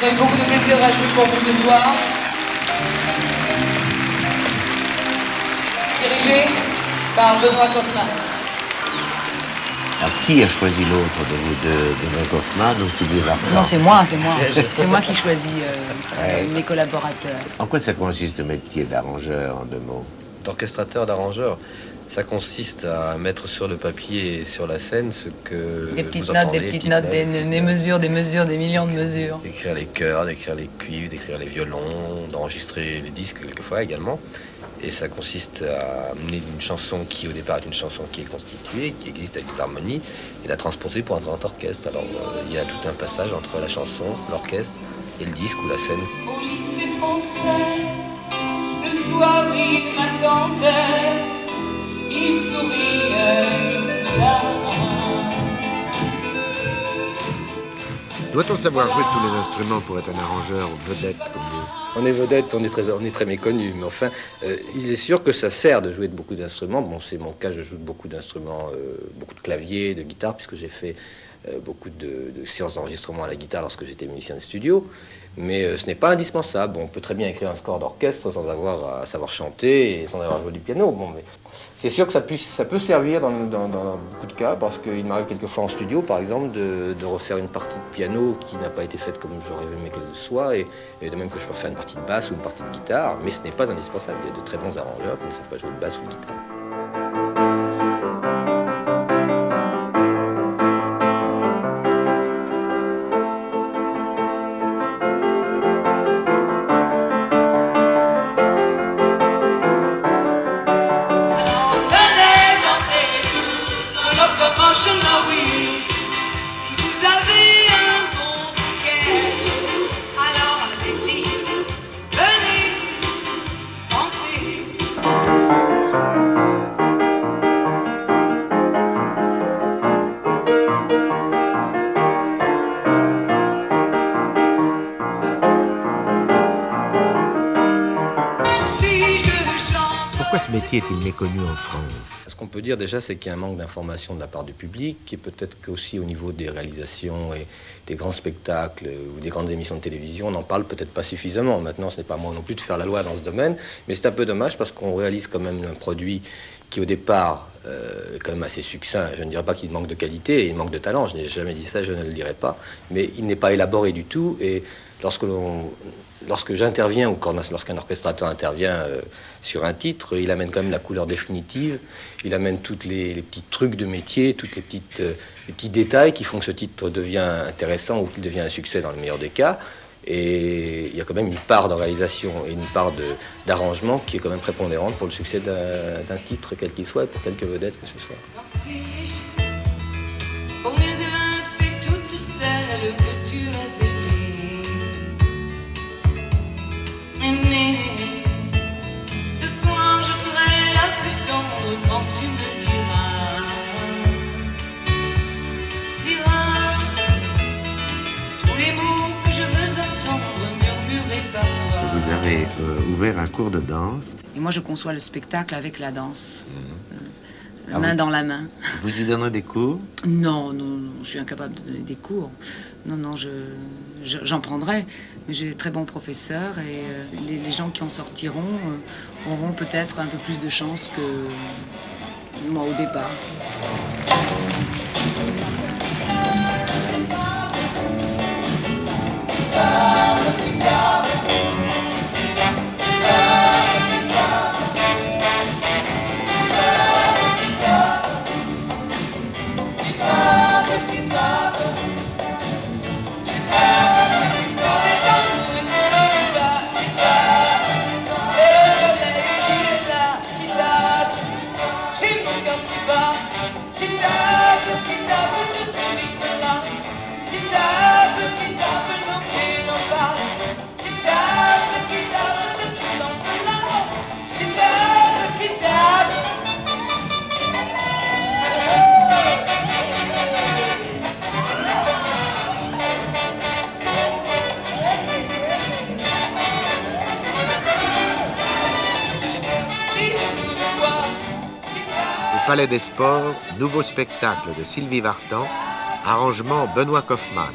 J'ai beaucoup de plaisir à jouer pour vous ce soir. Dirigé par Benoît Kaufmann. Alors, qui a choisi l'autre de vous deux, Benoît Kaufmann ou Sylvie Vartan? Non, c'est moi. C'est moi qui choisis mes collaborateurs. En quoi ça consiste le métier d'arrangeur, en deux mots? D'orchestrateur, d'arrangeur, ça consiste à mettre sur le papier et sur la scène ce que Des petites vous notes, entendez, des mesures, des millions de mesures. d'écrire les chœurs, d'écrire les cuivres, d'écrire les violons, d'enregistrer les disques quelquefois également. Et ça consiste à amener une chanson qui au départ est une chanson qui est constituée, qui existe avec des harmonies, et la transposer pour un grand orchestre. Alors il y a tout un passage entre la chanson, l'orchestre et le disque ou la scène. Au lycée français, le soir il m'attendait, il souriait, il Doit-on savoir jouer tous les instruments pour être un arrangeur vedette comme vous? On est vedette, on est très méconnu, mais enfin, il est sûr que ça sert de jouer de beaucoup d'instruments. Bon, c'est mon cas, je joue de beaucoup d'instruments, beaucoup de clavier, de guitare, puisque j'ai fait beaucoup de séances d'enregistrement à la guitare lorsque j'étais musicien de studio. Mais ce n'est pas indispensable. Bon, on peut très bien écrire un score d'orchestre sans avoir à savoir chanter et sans avoir joué du piano. Bon, mais c'est sûr que ça peut servir dans beaucoup de cas, parce qu'il m'arrive quelquefois en studio, par exemple, de refaire une partie de piano qui n'a pas été faite comme j'aurais aimé qu'elle soit, et de même que je peux refaire une partie de basse ou une partie de guitare, mais ce n'est pas indispensable. Il y a de très bons arrangeurs qui ne savent pas jouer de basse ou de guitare. Pourquoi ce métier est-il méconnu en France? Ce qu'on peut dire déjà, c'est qu'il y a un manque d'information de la part du public, et peut-être qu'aussi au niveau des réalisations et des grands spectacles ou des grandes émissions de télévision, on n'en parle peut-être pas suffisamment. Maintenant, ce n'est pas moi non plus de faire la loi dans ce domaine, mais c'est un peu dommage parce qu'on réalise quand même un produit qui au départ est quand même assez succinct. Je ne dirais pas qu'il manque de qualité, il manque de talent, je n'ai jamais dit ça, je ne le dirai pas, mais il n'est pas élaboré du tout, et lorsque j'interviens ou lorsqu'un orchestrateur intervient sur un titre, il amène quand même la couleur définitive, il amène tous les petits trucs de métier, tous les petits détails qui font que ce titre devient intéressant ou qu'il devient un succès dans le meilleur des cas. Et il y a quand même une part de réalisation et une part d'arrangement qui est quand même prépondérante pour le succès d'un titre, quel qu'il soit, et pour quelque vedette que ce soit. Pour les évincer toutes celles que tu as aimées. Ce soir je serai la plus tendre quand tu me diras tous les mots que je veux entendre murmurés par toi. Vous avez ouvert un cours de danse. Et moi, je conçois le spectacle avec la danse. Ah, Main dans la main. Vous y donnez des cours? Non, je suis incapable de donner des cours. Non, j'en prendrai. Mais j'ai de très bons professeurs, et les gens qui en sortiront auront peut-être un peu plus de chance que moi au départ. Palais des Sports, nouveau spectacle de Sylvie Vartan, arrangement Benoît Kaufmann.